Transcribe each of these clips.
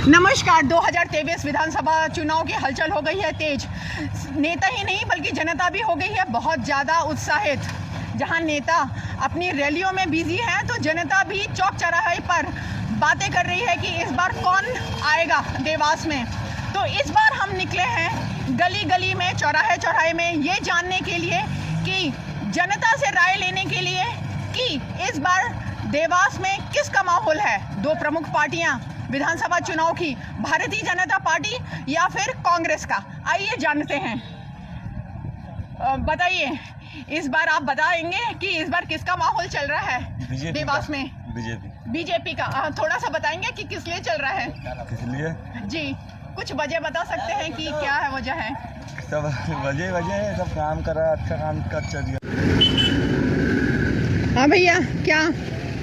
नमस्कार। 2023 विधानसभा चुनाव की हलचल हो गई है तेज। नेता ही नहीं बल्कि जनता भी हो गई है बहुत ज़्यादा उत्साहित। जहां नेता अपनी रैलियों में बिजी हैं तो जनता भी चौक चौराहे पर बातें कर रही है कि इस बार कौन आएगा देवास में। तो इस बार हम निकले हैं गली गली में, चौराहे चौराहे में, ये जानने के लिए कि जनता से राय लेने के लिए कि इस बार देवास में किसका माहौल है। दो प्रमुख पार्टियां विधानसभा चुनाव की, भारतीय जनता पार्टी या फिर कांग्रेस का। आइए जानते हैं। बताइए, इस बार आप बताएंगे कि इस बार किसका माहौल चल रहा है देवास में? बीजेपी का। थोड़ा सा बताएंगे कि किस लिए चल रहा है? किस लिए जी, कुछ वजह बता सकते हैं कि क्या है वजह है? सब वजह है, सब काम कर रहा है, अच्छा काम कर चल रहा। हाँ भैया, क्या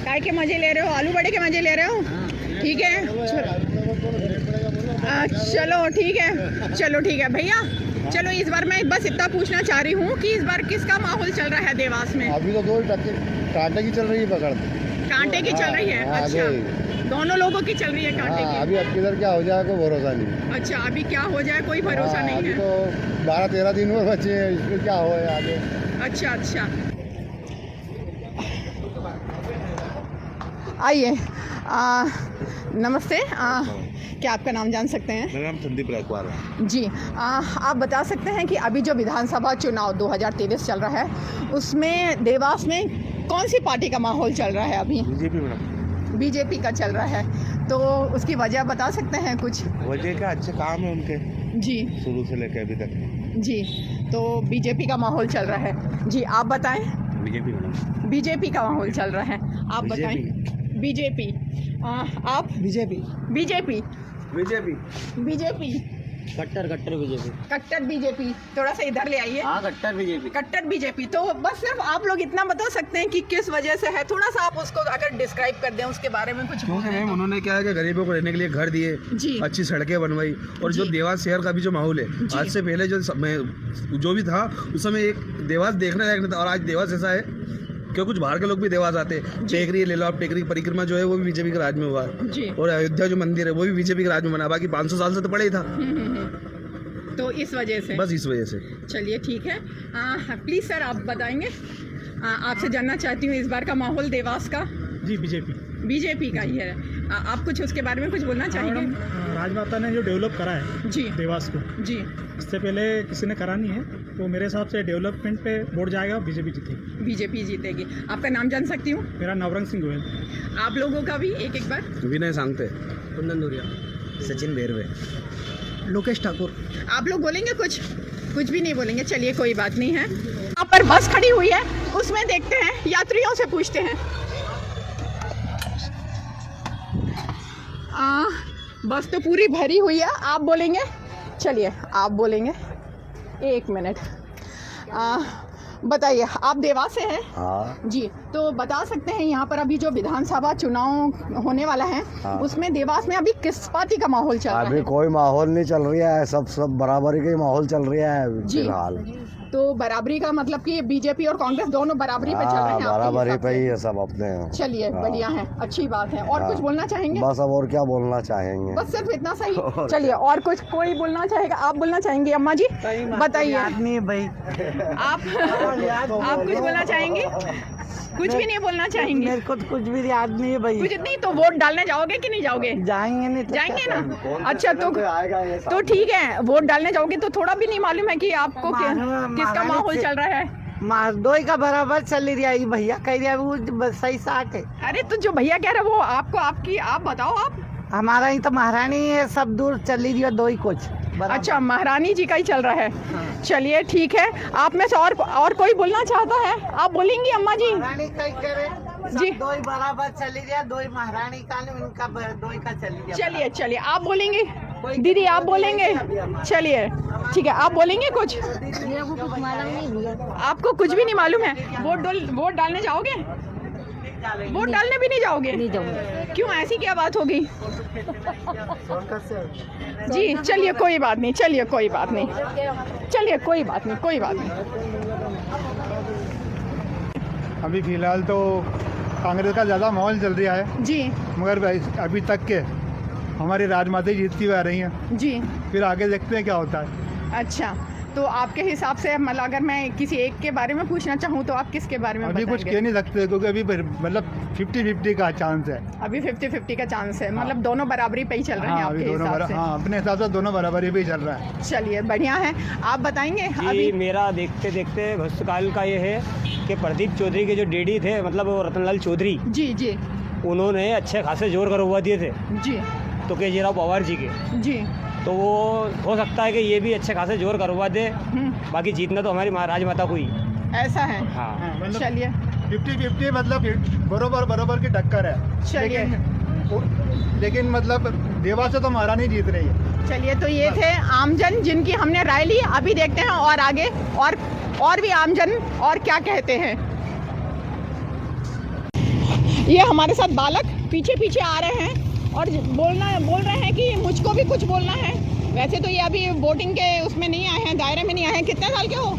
काय के मजे ले रहे हो? आलू बड़े के मजे ले रहे हो? ठीक है, चलो ठीक है, चलो ठीक है भैया। चलो इस बार मैं बस इतना पूछना चाह रही हूँ कि इस बार किसका माहौल चल रहा है देवास में? अभी तो दो कांटे की चल रही है, पकड़ कांटे की चल रही है। अच्छा, दोनों लोगों की चल रही है कांटे की। अभी अब किधर क्या हो जाए कोई भरोसा नहीं। अच्छा, अभी क्या हो जाए कोई भरोसा नहीं है। तो 12-13 दिन में बचे हैं, इसमें क्या हो आगे। अच्छा, आइए। नमस्ते, क्या आपका नाम जान सकते हैं? मेरा नाम संदीप रायकवार है जी। आप बता सकते हैं कि अभी जो विधानसभा चुनाव 2023 चल रहा है उसमें देवास में कौन सी पार्टी का माहौल चल रहा है अभी? बीजेपी का चल रहा है। तो उसकी वजह बता सकते हैं कुछ? वजह क्या, अच्छे काम है उनके जी, शुरू से लेकर अभी तक। जी, तो बीजेपी का माहौल चल रहा है। जी, आप बताएं। बीजेपी का माहौल चल रहा है, आप बताएं। बीजेपी। आप? बीजेपी कट्टर बीजेपी। थोड़ा सा इधर ले आइए। कट्टर बीजेपी। तो बस सिर्फ आप लोग इतना बता सकते हैं कि किस वजह से है, थोड़ा सा आप उसको अगर डिस्क्राइब कर दें उसके बारे में कुछ। क्योंकि मैम उन्होंने क्या है कि गरीबों को रहने के लिए घर दिए, अच्छी सड़कें बनवाई, और जो देवास शहर का भी जो माहौल है, आज से पहले जो भी था उस समय एक देवास देखने लायक नहीं था, और आज देवास ऐसा है क्यों कुछ बाहर के लोग भी देवास आते हैं। टेकरी ले लो आप, टेकरी परिक्रमा जो है वो भी बीजेपी के राज में हुआ है, और अयोध्या जो मंदिर है वो भी बीजेपी के राज में बना। बाकी 500 साल से तो पड़े ही था। तो इस वजह से, बस इस वजह से। चलिए ठीक है। प्लीज सर आप बताएंगे। आपसे जानना चाहती हूँ इस बार का माहौल देवास का। जी, बीजेपी का ही है। आप कुछ उसके बारे में कुछ बोलना चाहेंगे? राजमाता ने जो डेवलप करा है जी देवास को, जी, इससे पहले किसी ने करा नहीं है, तो मेरे हिसाब से डेवलपमेंट पे वोट जाएगा, बीजेपी जीतेगी। बीजेपी जीतेगी। आपका नाम जान सकती हूँ? मेरा नवरंग सिंह गोयल। आप लोगों का भी एक बार? विनय सांगते, कुंदन दूरिया, सचिन बेरवे, लोकेश ठाकुर। आप लोग बोलेंगे कुछ? कुछ भी नहीं बोलेंगे। चलिए कोई बात नहीं है। यहाँ पर बस खड़ी हुई है, उसमें देखते हैं, यात्रियों से पूछते हैं। बस तो पूरी भरी हुई है। आप बोलेंगे? चलिए आप बोलेंगे। एक मिनट। बताइए, आप देवास से हैं? हाँ जी, तो बता सकते हैं यहाँ पर अभी जो विधानसभा चुनाव होने वाला है, उसमें देवास में अभी किस पार्टी का माहौल चल रहा है? अभी कोई माहौल नहीं चल रहा है, सब बराबरी का माहौल चल रहा है फिलहाल। तो बराबरी का मतलब कि बीजेपी और कांग्रेस दोनों बराबरी पे चल रहे हैं? बराबरी पे ही है सब अपने। चलिए बढ़िया है, अच्छी बात है। और कुछ बोलना चाहेंगे? बस अब और क्या बोलना चाहेंगे, बस सिर्फ इतना सही। चलिए, और कुछ कोई बोलना चाहेगा? आप बोलना चाहेंगे अम्मा जी? बताइए। आप कुछ बोलना चाहेंगे? कुछ भी नहीं बोलना चाहेंगे? मेरे को तो कुछ भी याद नहीं है भाई। कुछ नहीं? तो वोट डालने जाओगे कि नहीं जाओगे? जाएंगे नहीं तो जाएंगे ना। अच्छा, तो ठीक है, वोट डालने जाओगे तो थोड़ा भी नहीं मालूम है कि आपको किसका माहौल चल रहा है? दो ही का बराबर चल रही है भैया, कह रही है वो सही साठ है। अरे तो जो भैया कह रहे वो आपको, आपकी, आप बताओ। आप? हमारा ही तो महारानी है, सब दूर चल रही है, दो ही कुछ। अच्छा, महारानी जी का ही चल रहा है। चलिए ठीक है। आप में से और कोई बोलना चाहता है? आप बोलेंगी अम्मा जी? महारानी का ही करे जी, दो ही बराबर चली रही है, दो ही महारानी का, उनका दो ही का चली रही है। चलिए आप बोलेंगे? दीदी आप बोलेंगे? चलिए ठीक है, आप बोलेंगे कुछ? आपको कुछ भी नहीं मालूम है? वोट डालने जाओगे? वोट डालने भी नहीं जाओगे? नहीं जाऊंगी। क्यों, ऐसी क्या बात होगी? जी चलिए कोई बात नहीं, चलिए कोई बात नहीं, चलिए कोई बात नहीं, कोई बात नहीं। अभी फिलहाल तो कांग्रेस का ज़्यादा माहौल चल रहा है जी, मगर अभी तक के हमारी राजमाता जीतती हुई आ रही हैं। जी। फिर आगे देखते हैं क्या होता है। अच्छा, तो आपके हिसाब से मतलब अगर मैं किसी एक के बारे में पूछना चाहूँ तो आप किसके बारे में अभी कुछ बताएंगे? कह नहीं सकते क्योंकि अभी मतलब 50-50 का चांस है। अभी 50-50 का चांस है, मतलब दोनों बराबरी पे ही चल रहे हैं हाँ, अभी आपके दोनों हिसाब से? हाँ, अपने हिसाब से दोनों बराबरी पे ही चल रहा है। चलिए बढ़िया है, आप बताएंगे जी अभी? मेरा देखते देखते भविष्यकाल का ये है कि प्रदीप चौधरी के जो डैडी थे, मतलब वो रतनलाल चौधरी, जी जी उन्होंने अच्छे खासे जोर करवा दिए थे जी तो केजरीवाल पवार जी के, जी। तो वो हो सकता है कि ये भी अच्छे खासे जोर करवा दे। बाकी जीतना तो हमारी राजमाता को ही। ऐसा है। हाँ मतलब चलिए 50-50 मतलब बराबर की टक्कर है। चलिए। लेकिन मतलब देवास से तो महारानी जीत रही है। चलिए, तो ये थे आमजन जिनकी हमने राय ली। अभी देखते हैं और आगे और भी आमजन और क्या कहते हैं। ये हमारे साथ बालक पीछे पीछे आ रहे हैं और बोल रहे हैं कि मुझको भी कुछ बोलना है। वैसे तो ये अभी वोटिंग के उसमें नहीं आए हैं, दायरे में नहीं आए हैं। कितने साल के हो?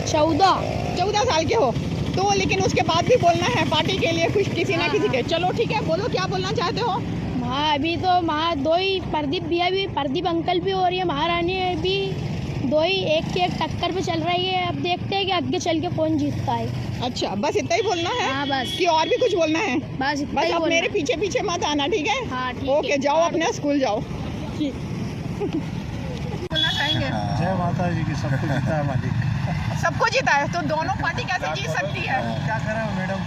14 साल के हो तो, लेकिन उसके बाद भी बोलना है पार्टी के लिए कुछ किसी ना किसी के। चलो ठीक है, बोलो क्या बोलना चाहते हो? अभी तो दो ही प्रदीप भैया भी, प्रदीप अंकल भी और ये महारानी भी, दो ही एक के एक टक्कर पे चल रही है। अब देखते हैं कि आगे चल के कौन जीतता है। अच्छा, बस इतना ही बोलना है? हाँ बस। कि और भी कुछ बोलना है? बस इतना ही अब बोलना मेरे है। पीछे पीछे मत आना, ठीक है? हाँ ठीक ओके, है। जाओ अपने स्कूल जाओ। ठीक। बोलना चाहेंगे? जय माता जी की, सबको जीता है मालिक। सबको जीता है तो दोनों पार्टी कैसे जीत सकती है? क्या करें मैडम,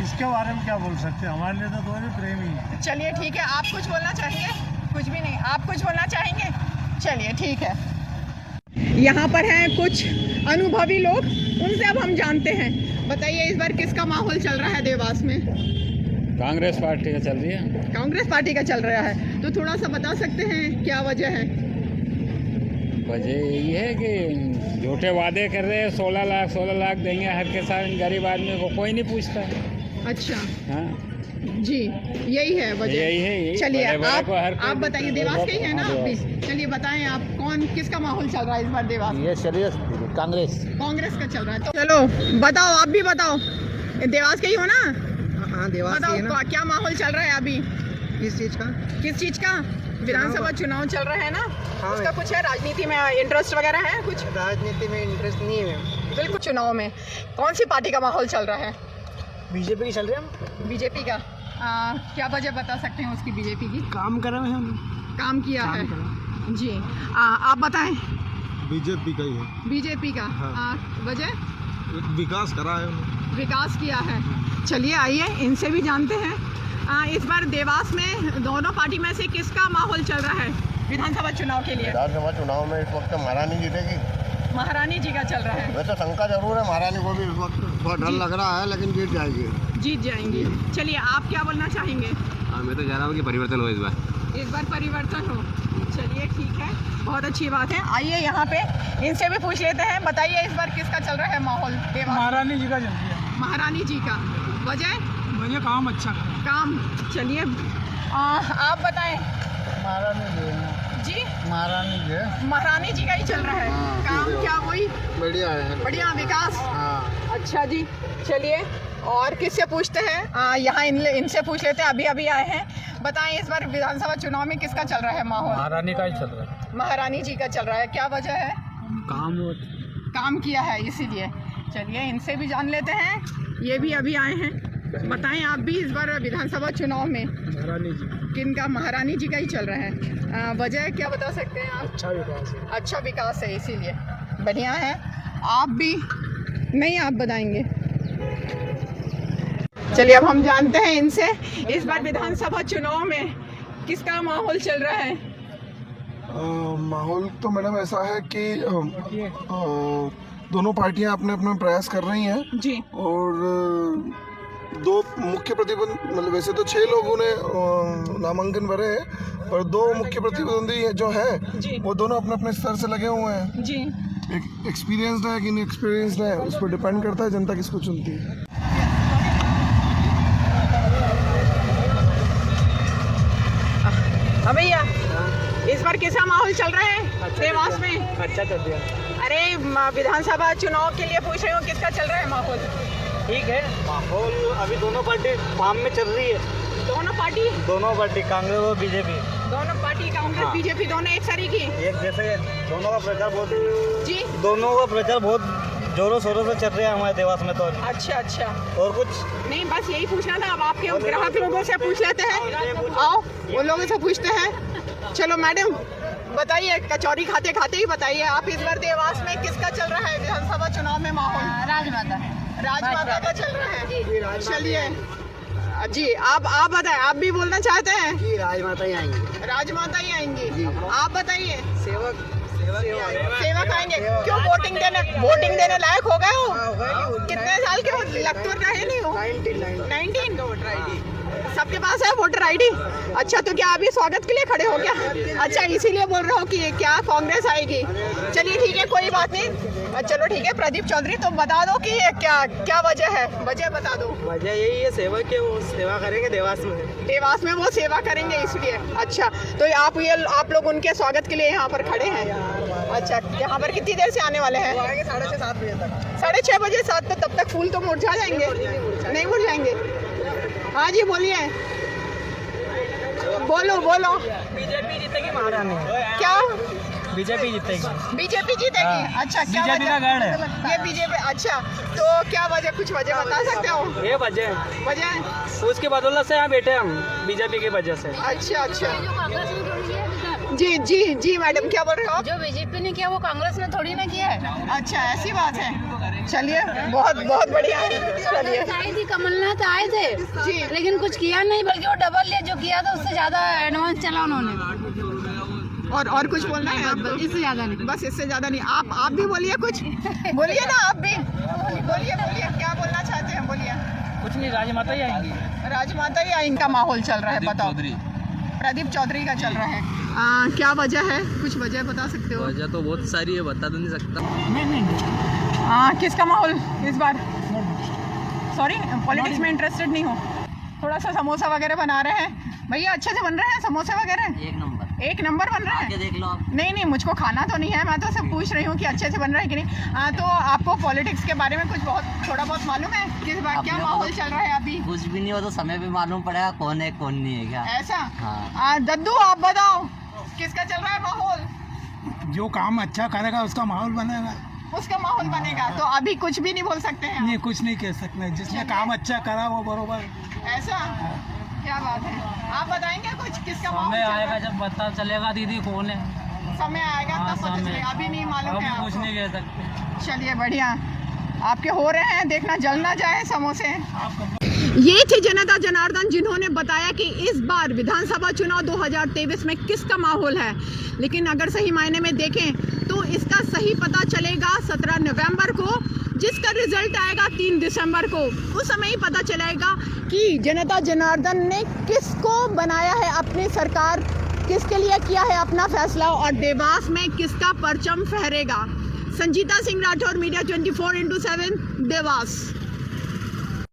इसके बारे में क्या बोल सकते हैं, हमारे लिए तो दोनों प्रेमी हैं। चलिए ठीक है, आप कुछ बोलना चाहेंगे? कुछ भी नहीं, आप कुछ बोलना चाहेंगे? चलिए ठीक है। यहाँ पर हैं कुछ अनुभवी लोग, उनसे अब हम जानते हैं। बताइए इस बार किसका माहौल चल रहा है देवास में? कांग्रेस पार्टी का चल रही है। कांग्रेस पार्टी का चल रहा है, तो थोड़ा सा बता सकते हैं क्या वजह है? वजह यही है कि झूठे वादे कर रहे हैं। 16 लाख देंगे हर किसान, गरीब आदमी को कोई नहीं पूछता। अच्छा हाँ जी, यही है वजह। यही है। चलिए बड़े आप बताइए, देवास के ही है ना आप भी? चलिए बताएं आप, किसका माहौल चल रहा है इस बार देवास में? ये चलिए कांग्रेस का चल रहा है। तो चलो बताओ, आप भी बताओ, देवास के ही हो ना? हाँ, देवास बताओ ही है ना। क्या माहौल चल रहा है अभी? किस चीज का? विधानसभा चुनाव चल रहा है ना? हाँ, उसका कुछ है, राजनीति में इंटरेस्ट वगैरह है कुछ? राजनीति में इंटरेस्ट नहीं है। बिल्कुल। चुनाव में कौन सी पार्टी का माहौल चल रहा है? बीजेपी की चल रही है। बीजेपी का। क्या वजह बता सकते हैं उसकी, बीजेपी की? काम कर रहे हैं, काम किया है जी। आप बताएं। बीजेपी का ही है। बीजेपी का। वजह? विकास करा है, विकास किया है। चलिए आइए इनसे भी जानते हैं। इस बार देवास में दोनों पार्टी में से किसका माहौल चल रहा है विधानसभा चुनाव के लिए? विधानसभा चुनाव में इस वक्त महारानी जीतेगी। महारानी जी का चल रहा है। वैसे शंका जरूर है, महारानी को भी इस वक्त थोड़ा डर लग रहा है, लेकिन जीत जाएगी। जीत जाएंगी। चलिए आप क्या बोलना चाहेंगे? मैं तो जा रहा हूँ कि परिवर्तन हो इस बार परिवर्तन हो। चलिए ठीक है, बहुत अच्छी बात है। आइए यहाँ पे इनसे भी पूछ लेते हैं। बताइए इस बार किसका चल रहा है माहौल देवास? महारानी जी का चल रही है। महारानी जी का। वजह? मुझे काम अच्छा काम। चलिए आप बताएं। महारानी जी, महारानी जी का ही चल रहा है। काम क्या वही बढ़िया है। बढ़िया विकास। हाँ। अच्छा जी, चलिए और किससे पूछते हैं? यहाँ इनसे पूछ लेते हैं, अभी आए हैं। बताएं इस बार विधानसभा चुनाव में किसका चल रहा है माहौल? महारानी का ही चल रहा है। महारानी जी का चल रहा है। क्या वजह है? काम किया है इसीलिए। चलिए इनसे भी जान लेते हैं, ये भी अभी आए हैं। बताएं आप भी इस बार विधानसभा चुनाव में महारानी जी किनका? महारानी जी का ही चल रहा है। वजह क्या बता सकते हैं आप? अच्छा विकास है इसीलिए। बढ़िया है। आप भी नहीं, आप बताएंगे। चलिए अब हम जानते हैं इनसे, इस बार विधानसभा चुनाव में किसका माहौल चल रहा है? माहौल तो मैडम ऐसा है कि दोनों पार्टियां अपने अपने प्रयास कर रही हैं जी। और दो मुख्य प्रतिद्वंदी, मतलब वैसे तो 6 लोगों ने नामांकन भरे हैं, पर 2 मुख्य प्रतिद्वंदी जो है वो दोनों अपने अपने स्तर से लगे हुए हैं जी। एक एक्सपीरियंस्ड है कि इनएक्सपीरियंस्ड है, उस पर डिपेंड करता है जनता किसको चुनती है। भैया इस बार कैसा माहौल चल रहा है देवास में? अच्छा चल रहा है। अरे विधानसभा चुनाव के लिए पूछ रही हूँ, किसका चल रहा है माहौल? ठीक है, माहौल अभी दोनों पार्टी फार्म में चल रही है, तो दोनों पार्टी कांग्रेस और बीजेपी दोनों पार्टी कांग्रेस बीजेपी दोनों एक सारी की एक जैसे दोनों का प्रचार बहुत जी दोनों का प्रचार बहुत जोरों शोरों से चल रहा है हमारे देवास में तो। अच्छा और कुछ नहीं, बस यही पूछना था। अब आपके ग्राहक लोगों से पूछ लेते हैं, आओ उन लोगों से पूछते हैं। चलो मैडम बताइए, कचौरी खाते खाते ही बताइए, आप इस बार देवास में किसका चल रहा है विधानसभा चुनाव में माहौल? राजमाता का चल रहा है। चलिए जी, आप बताएं, आप भी बोलना चाहते हैं? जी राजमाता ही आएंगे। राजमाता ही आएंगी। आप बताइए। सेवक आएंगे। क्यों वोटिंग देने लायक हो गए हो? कितने साल के हो? लग तो रहे नहीं हो। 19 सबके पास है वोटर आईडी? अच्छा, तो क्या अभी स्वागत के लिए खड़े हो क्या? अच्छा, इसीलिए बोल रहा हूँ कि क्या कांग्रेस आएगी? चलिए ठीक है, कोई बात नहीं। चलो ठीक है, प्रदीप चौधरी तुम बता दो कि क्या वजह है, वजह बता दो। वजह यही है सेवक के, वो सेवा करेंगे देवास में वो सेवा करेंगे इसलिए। अच्छा, तो आप लोग उनके स्वागत के लिए यहाँ पर खड़े हैं? अच्छा, यहाँ पर कितनी देर से आने वाले हैं? 6:30 बजे तक। 6:30 बजे 7 तब तक फूल तो मुरझा जाएंगे? नहीं मुरझाएंगे। हाँ जी बोलिए, बोलो। बीजेपी जीतेगी महारानी। क्या बीजेपी जीतेगी? अच्छा, क्या बीजेपी का गढ़ है ये बीजेपी। अच्छा, तो क्या वजह, कुछ वजह बता सकते हो? ये वजह उसकी बदौलत से यहाँ बैठे हम, बीजेपी की वजह से। अच्छा जी मैडम क्या बोल रहे हो आप? जो बीजेपी ने किया वो कांग्रेस ने थोड़ी ना किया है। अच्छा, ऐसी बात है। चलिए, बहुत बढ़िया है। चलिए, आई थी, कमलनाथ आए थे जी, लेकिन कुछ किया नहीं, बल्कि वो डबल ले जो किया था उससे ज्यादा एडवांस चला उन्होंने। और कुछ बोलना है आप? इससे ज्यादा नहीं, बस इससे ज्यादा नहीं। आप भी बोलिए, कुछ बोलिए ना, आप भी बोलिए। क्या बोलना चाहते हैं? बोलिए। कुछ नहीं, राजमाता ही आएंगी। राजमाता ही आएंगी। इनका माहौल चल रहा है, बताओ। प्रदीप चौधरी का चल रहा है। क्या वजह है, कुछ वजह बता सकते हो? वजह तो बहुत सारी है, बता तो नहीं सकता। किसका माहौल इस बार? सॉरी, पॉलिटिक्स में इंटरेस्टेड नहीं हो? थोड़ा सा समोसा वगैरह बना रहे हैं भैया, अच्छे से बन रहे हैं समोसे वगैरह? एक नंबर बन रहा है। देख लो आप। नहीं, मुझको खाना तो नहीं है, मैं तो सब पूछ रही हूँ कि अच्छे से बन रहा है कि नहीं। तो आपको पॉलिटिक्स के बारे में कुछ थोड़ा बहुत मालूम है? किस बार क्या माहौल चल रहा है अभी? कुछ भी नहीं हो तो समय पे मालूम पड़ेगा कौन है कौन नहीं है। क्या ऐसा? हाँ। दद्दू आप बताओ, किसका चल रहा है माहौल? जो काम अच्छा करेगा उसका माहौल बनेगा। उसका माहौल बनेगा, तो अभी कुछ भी नहीं बोल सकते हैं? नहीं, कुछ नहीं कह सकते। जिसने काम अच्छा करा वो बरोबर। ऐसा? क्या बात है। आप बताएंगे कुछ, किसका माहौल आएगा जब पता चलेगा दीदी कौन है। समय आएगा तब पता चलेगा, अभी नहीं मालूम है आपको? कुछ नहीं कह सकते। चलिए बढ़िया, आपके हो रहे हैं, देखना जल ना जाए समोसे। ये थे जनता जनार्दन, जिन्होंने बताया कि इस बार विधानसभा चुनाव 2023 में किसका माहौल है। लेकिन अगर सही मायने में देखें तो इसका सही पता चलेगा 17 नवंबर को, जिसका रिजल्ट आएगा 3 दिसंबर को। उस समय ही पता चलेगा कि जनता जनार्दन ने किसको बनाया है अपनी सरकार, किसके लिए किया है अपना फैसला, और देवास में किसका परचम फहरेगा। Sanjita Singh Rathore, media 24x7 Dewas.